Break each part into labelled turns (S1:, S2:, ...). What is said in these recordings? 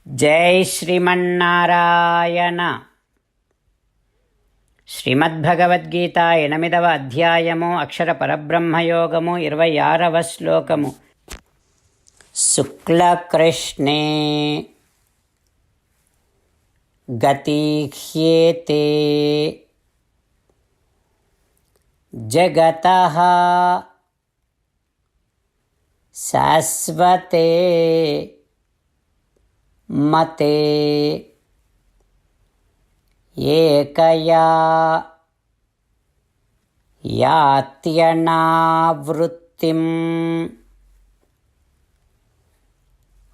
S1: జై శ్రీమన్నారాయణ. శ్రీమద్భగవద్గీత 8వ అధ్యాయము అక్షర పరబ్రహ్మయోగము 26వ శ్లోకము. శుక్లకృష్ణే గతిహ్యేతే జగతః శాశ్వతే మతే ఏకయా యాత్యనావృత్తిం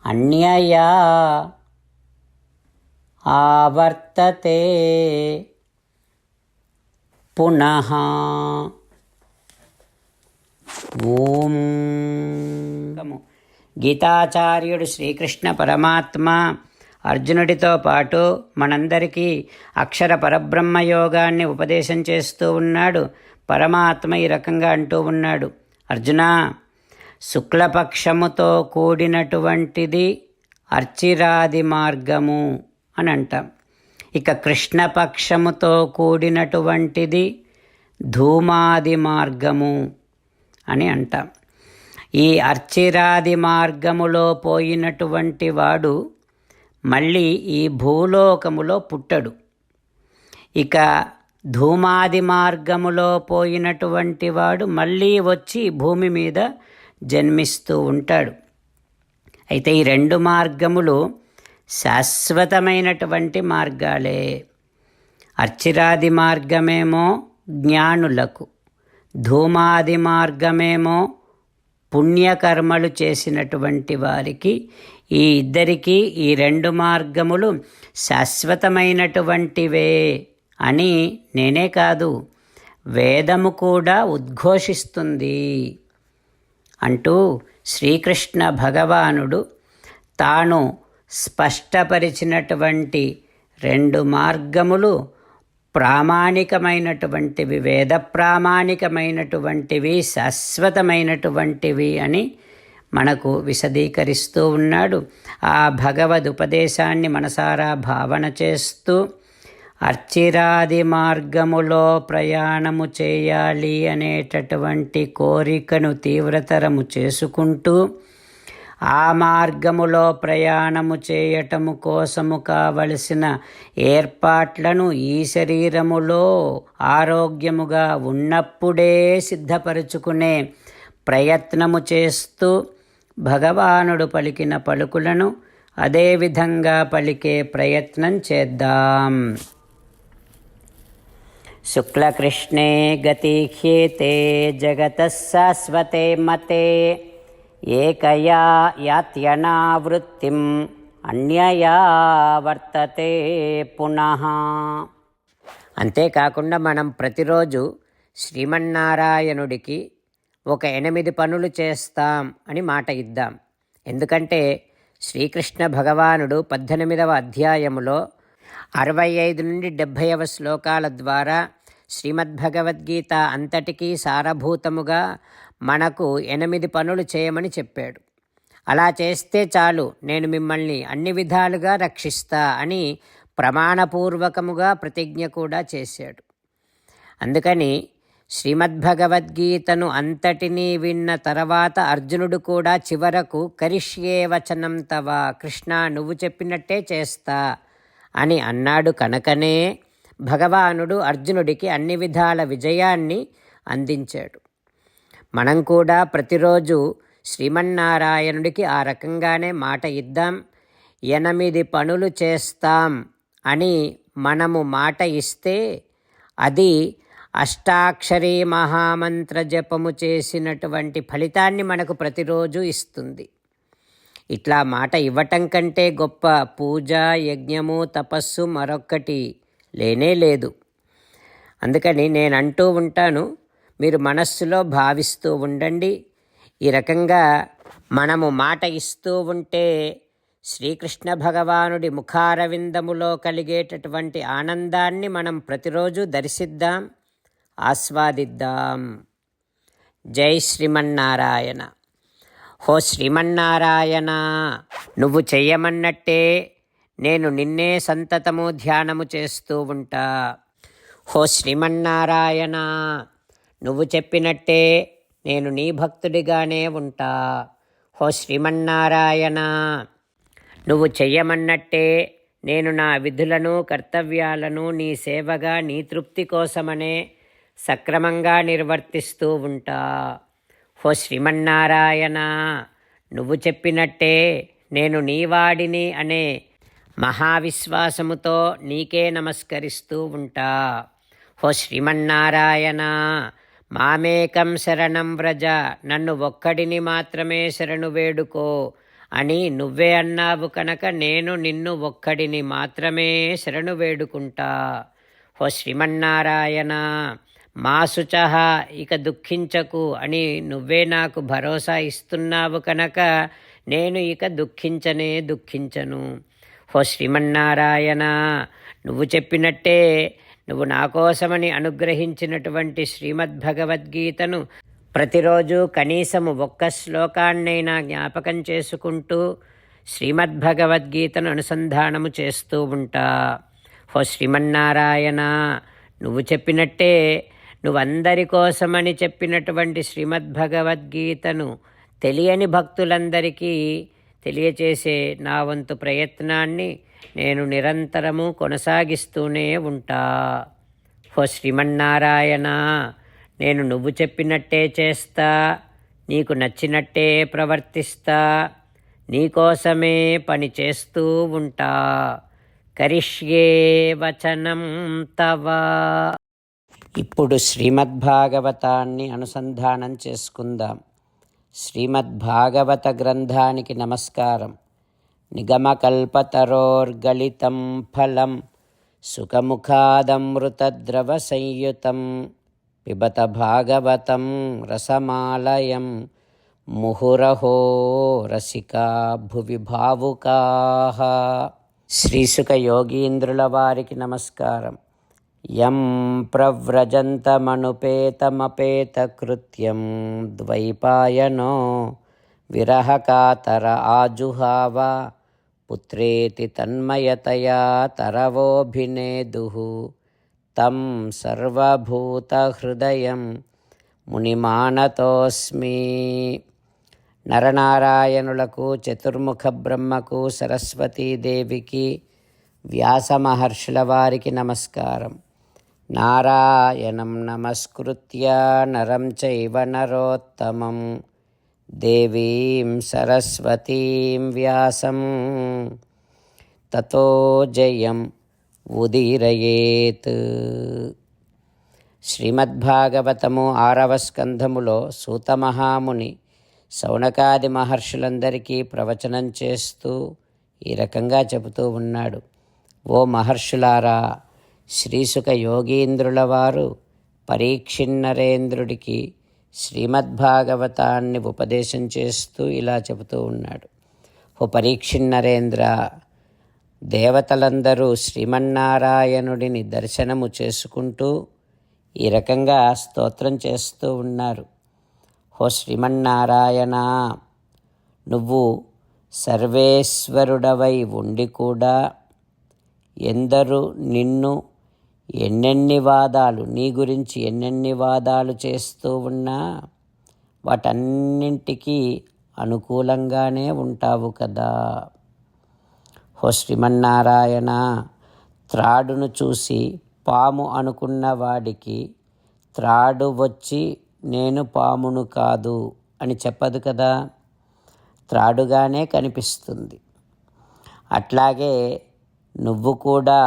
S1: అన్యయా ఆవర్తతే పునః. ఓం. గీతాచార్యుడు శ్రీకృష్ణ పరమాత్మ అర్జునుడితో పాటు మనందరికీ అక్షర పరబ్రహ్మయోగాన్ని ఉపదేశం చేస్తూ ఉన్నాడు. పరమాత్మ ఈ రకంగా అంటూ ఉన్నాడు, అర్జునా, శుక్లపక్షముతో కూడినటువంటిది అర్చిరాది మార్గము అని అంటాం. ఇక కృష్ణపక్షముతో కూడినటువంటిది ధూమాది మార్గము అని అంటాం. ఈ అర్చిరాది మార్గములో పోయినటువంటి వాడు మళ్ళీ ఈ భూలోకములో పుట్టడు. ఇక ధూమాది మార్గములో పోయినటువంటి వాడు మళ్ళీ వచ్చి భూమి మీద జన్మిస్తూ ఉంటాడు. అయితే ఈ రెండు మార్గములు శాశ్వతమైనటువంటి మార్గాలే. అర్చిరాది మార్గమేమో జ్ఞానులకు, ధూమాది మార్గమేమో పుణ్యకర్మలు చేసినటువంటి వారికి. ఈ ఇద్దరికీ ఈ రెండు మార్గములు శాశ్వతమైనటువంటివే అని నేనే కాదు, వేదము కూడా ఉద్ఘోషిస్తుంది అంటూ శ్రీకృష్ణ భగవానుడు తాను స్పష్టపరిచినటువంటి రెండు మార్గములు ప్రామాణికమైనటువంటివి, వేద ప్రామాణికమైనటువంటివి, శాశ్వతమైనటువంటివి అని మనకు విశదీకరిస్తూ ఉన్నాడు. ఆ భగవద్ ఉపదేశాన్ని మనసారా భావన చేస్తూ అర్చిరాది మార్గములో ప్రయాణము చేయాలి అనేటటువంటి కోరికను తీవ్రతరము చేసుకుంటూ ఆ మార్గములో ప్రయాణము చేయటము కోసము కావలసిన ఏర్పాట్లను ఈ శరీరములో ఆరోగ్యముగా ఉన్నప్పుడే సిద్ధపరుచుకునే ప్రయత్నము చేస్తూ భగవానుడు పలికిన పలుకులను అదేవిధంగా పలికే ప్రయత్నం చేద్దాం. శుక్లకృష్ణే గతిహ్యేతే జగతః శాశ్వతే మతే ఏకయా యాత్యనావృత్తిం అన్యయా వర్తతే పునః. అంతేకాకుండా మనం ప్రతిరోజు శ్రీమన్నారాయణుడికి ఒక 8 పనులు చేస్తాం అని మాట ఇద్దాం. ఎందుకంటే శ్రీకృష్ణ భగవానుడు 18వ అధ్యాయములో 65 నుండి 70వ శ్లోకాల ద్వారా శ్రీమద్భగవద్గీత అంతటికీ సారభూతముగా మనకు 8 పనులు చేయమని చెప్పాడు. అలా చేస్తే చాలు, నేను మిమ్మల్ని అన్ని విధాలుగా రక్షిస్తా అని ప్రమాణపూర్వకముగా ప్రతిజ్ఞ కూడా చేశాడు. అందుకని శ్రీమద్భగవద్గీతను అంతటినీ విన్న తర్వాత అర్జునుడు కూడా చివరకు కరిష్యే వచనం తవ, కృష్ణ నువ్వు చెప్పినట్టే చేస్తా అని అన్నాడు. కనుకనే భగవానుడు అర్జునుడికి అన్ని విధాల విజయాన్ని అందించాడు. మనం కూడా ప్రతిరోజు శ్రీమన్నారాయణుడికి ఆ రకంగానే మాట ఇద్దాం. 8 పనులు చేస్తాం అని మనము మాట ఇస్తే అది అష్టాక్షరీ మహామంత్ర జపము చేసినటువంటి ఫలితాన్ని మనకు ప్రతిరోజు ఇస్తుంది. ఇట్లా మాట ఇవ్వటం కంటే గొప్ప పూజ, యజ్ఞము, తపస్సు మరొక్కటి లేనే లేదు. అందుకని నేను అంటూ ఉంటాను, మీరు మనస్సులో భావిస్తూ ఉండండి. ఈ రకంగా మనము మాట ఇస్తూ ఉంటే శ్రీకృష్ణ భగవానుడి ముఖారవిందములో కలిగేటటువంటి ఆనందాన్ని మనం ప్రతిరోజు దర్శిద్దాం, ఆస్వాదిద్దాం. జై శ్రీమన్నారాయణ. హో శ్రీమన్నారాయణ, నువ్వు చెయ్యమన్నట్టే నేను నిన్నే సంతతము ధ్యానము చేస్తూ ఉంటా. హో శ్రీమన్నారాయణ, నువ్వు చెప్పినట్టే నేను నీ భక్తుడిగానే ఉంటా. హో శ్రీమన్నారాయణ, నువ్వు చెయ్యమన్నట్టే నేను నా విధులను కర్తవ్యాలను నీ సేవగా నీ తృప్తి కోసమనే సక్రమంగా నిర్వర్తిస్తూ ఉంటా. హో శ్రీమన్నారాయణ, నువ్వు చెప్పినట్టే నేను నీవాడిని అనే మహావిశ్వాసముతో నీకే నమస్కరిస్తూ ఉంటా. హో శ్రీమన్నారాయణ, మామేకం శరణం వ్రజ, నన్ను ఒక్కడిని మాత్రమే శరణు వేడుకో అని నువ్వే అన్నావు కనుక నేను నిన్ను ఒక్కడిని మాత్రమే శరణు వేడుకుంటా. హో శ్రీమన్నారాయణ, మా శుచః, ఇక దుఃఖించకు అని నువ్వే నాకు భరోసా ఇస్తున్నావు కనుక నేను ఇక దుఃఖించను. హో శ్రీమన్నారాయణ, నువ్వు చెప్పినట్టే నువ్వు నా కోసమని అనుగ్రహించినటువంటి శ్రీమద్భగవద్గీతను ప్రతిరోజు కనీసము ఒక్క శ్లోకాన్నైనా జ్ఞాపకం చేసుకుంటూ శ్రీమద్భగవద్గీతను అనుసంధానము చేస్తూ ఉంటా. హో శ్రీమన్నారాయణ, నువ్వు చెప్పినట్టే నువ్వందరి కోసమని చెప్పినటువంటి శ్రీమద్భగవద్గీతను తెలియని భక్తులందరికీ తెలియచేసే నా వంతు ప్రయత్నాన్ని నేను నిరంతరము కొనసాగిస్తూనే ఉంటా. హో శ్రీమన్నారాయణ, నేను నువ్వు చెప్పినట్టే చేస్తా, నీకు నచ్చినట్టే ప్రవర్తిస్తా, నీకోసమే పని చేస్తూ ఉంటా. కరిష్యే వచనం తవ. ఇప్పుడు శ్రీమద్భాగవతాన్ని అనుసంధానం చేసుకుందాం. శ్రీమద్భాగవత గ్రంథానికి నమస్కారం. నిగమకల్పతరోర్గళితం ఫలం సుఖముఖాదమృతద్రవ సంయుతం పిబత భాగవతం రసమాలయం ముహురహో రసికా భువి భావుకాః. శ్రీసుఖ యోగీంద్రుల వారికి నమస్కారం. యం ప్రవ్రజంతమనుపేతమపేతకృత్యం ద్వైపాయనో విరహకాతర ఆజుహావ పుత్రేతి తన్మయతయా తరవోభినేదుః తం సర్వభూతహృదయం మునిమానతోస్మి. నరనారాయణులకు, చతుర్ముఖ బ్రహ్మకు, సరస్వతీదేవికి, వ్యాస మహర్షుల వారికి నమస్కారం. నారాయణం నమస్కృత్య నరం చైవ నరోత్తమం దేవీం సరస్వతీం వ్యాసం తతో జయం ఉదీరయేత్. శ్రీమద్భాగవతము 6వ స్కంధములో సూతమహాముని శౌనకాది మహర్షులందరికీ ప్రవచనం చేస్తూ ఈ రకంగా చెబుతూ ఉన్నాడు. ఓ మహర్షులారా, శ్రీసుఖ యోగీంద్రుల వారు పరీక్షిన్నరేంద్రుడికి శ్రీమద్భాగవతాన్ని ఉపదేశం చేస్తూ ఇలా చెబుతూ ఉన్నాడు. ఓ పరీక్షిన్నరేంద్ర, దేవతలందరూ శ్రీమన్నారాయణుడిని దర్శనము చేసుకుంటూ ఈ రకంగా స్తోత్రం చేస్తూ ఉన్నారు. ఓ శ్రీమన్నారాయణ, నువ్వు సర్వేశ్వరుడవై ఉండి కూడా ఎందరూ నిన్ను నీ గురించి ఎన్నెన్ని వాదాలు చేస్తూ ఉన్నా వాటన్నింటికీ అనుకూలంగానే ఉంటావు కదా. ఓ శ్రీమన్నారాయణ, త్రాడును చూసి పాము అనుకున్న వాడికి త్రాడు వచ్చి నేను పామును కాదు అని చెప్పదు కదా, త్రాడుగానే కనిపిస్తుంది. అట్లాగే నువ్వు కూడా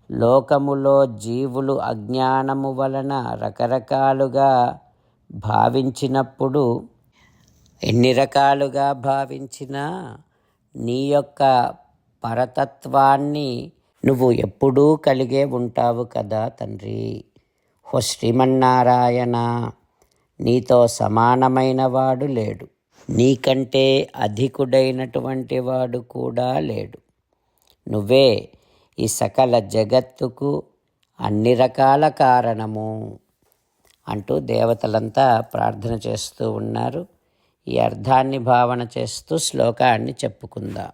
S1: లోకములో జీవులు అజ్ఞానము వలన రకరకాలుగా భావించినప్పుడు ఎన్ని రకాలుగా భావించినా నీ యొక్క పరతత్వాన్ని నువ్వు ఎప్పుడూ కలిగే ఉంటావు కదా తండ్రి. ఓ శ్రీమన్నారాయణ, నీతో సమానమైన వాడు లేడు, నీకంటే అధికుడైనటువంటి వాడు కూడా లేడు. నువ్వే ఈ సకల జగత్తుకు అన్ని రకాల కారణము అంటూ దేవతలంతా ప్రార్థన చేస్తూ ఉన్నారు. ఈ అర్థాన్ని భావన చేస్తూ శ్లోకాన్ని చెప్పుకుందాం.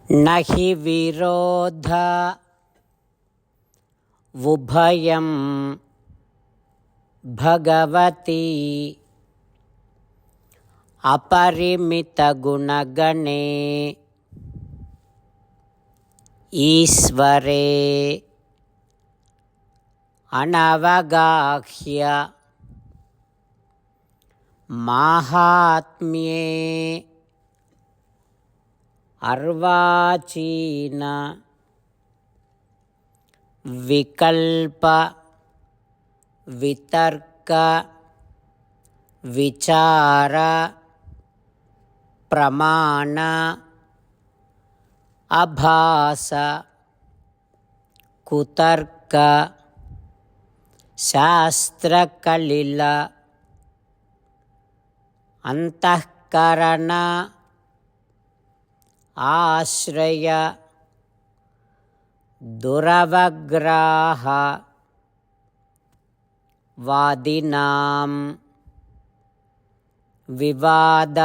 S1: నహి విరోధ ఉభయం భగవతి అపరిమిత గుణగణే ఈశ్వరే అనవగాహ్య మాహాత్మ్యే అర్వాచీన వికల్ప వితర్క విచార ప్రమాణ అభాస కుతర్క శాస్త్రకళిల అంతఃకరణ ఆశ్రయ దురవగ్రాహ వాదినాం వివాద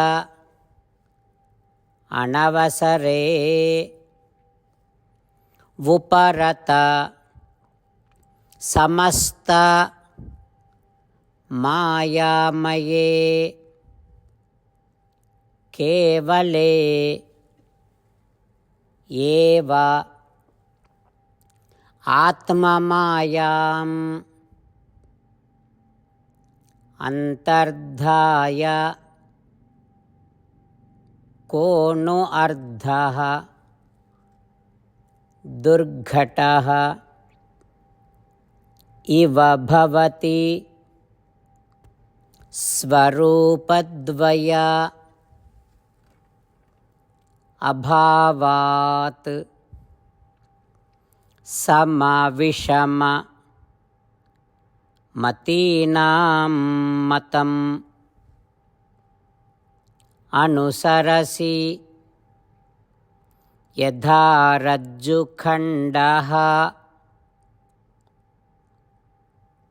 S1: అనవసరే ఉపరత సమస్త మాయామయే కేవలే ఏవ ఆత్మమాయాం అంతర్ధాయ కో ను అర్థః దుర్ఘటః ఇవ భవతి స్వరూపద్వయ అభావాత్ సమవిషమ మతీనాం మతం అనుసరసి యథా రజ్జుఖండః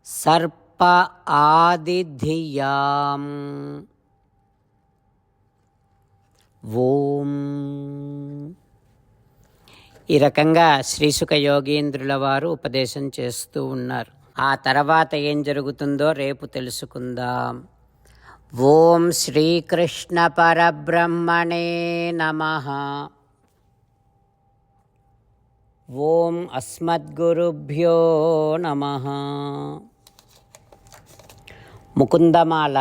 S1: సర్ప ఆదిధియాం. ఓం. ఈ రకంగా శ్రీసుఖ యోగీంద్రుల వారు ఉపదేశం చేస్తూ ఉన్నారు. ఆ తర్వాత ఏం జరుగుతుందో రేపు తెలుసుకుందాం. ఓం శ్రీకృష్ణ పరబ్రహ్మణే నమః. ఓం అస్మద్గురుభ్యో నమః. ముకుందమాల.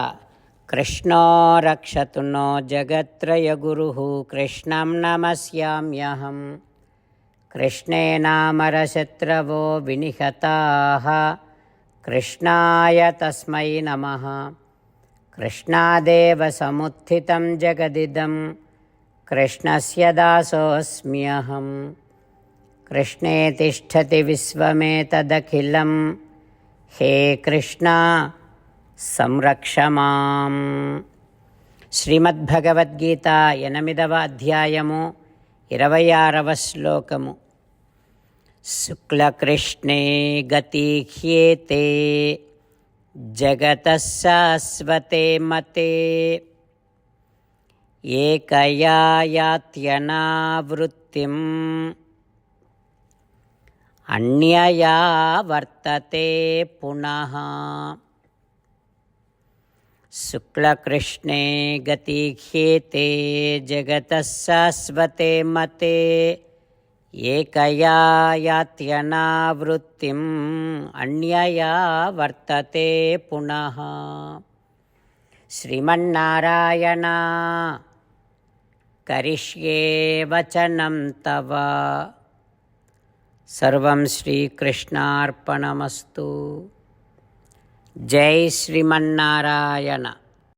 S1: కృష్ణో రక్షతు నో జగత్రయగురుః కృష్ణం నమస్యామ్యహం. కృష్ణే నామరశత్రవో వినిహతాః కృష్ణాయ తస్మై నమః. కృష్ణాదేవ సముత్థితం జగదిదం కృష్ణస్య దాసోऽస్మ్యహం. కృష్ణే తిష్టతి విశ్వమేతదఖిలం హే కృష్ణ సంరక్ష మాం. శ్రీమద్భగవద్గీత 8వ అధ్యాయము 26వ శ్లోకము. శుక్లకృష్ణే గతిహ్యేతే జగతః శాశ్వతే మతే ఏకయా యాత్యనావృత్తిం అన్యయా వర్తతే పునః. శుక్లకృష్ణే గతిహ్యేతే జగతః శాశ్వతే మతే ఏకయా యాత్యనావృత్తిం అన్యయా వర్తతే పునః. శ్రీమన్నారాయణ కరిష్యే వచనం తవ. సర్వం శ్రీకృష్ణార్పణమస్తు. జై శ్రీమన్నారాయణ.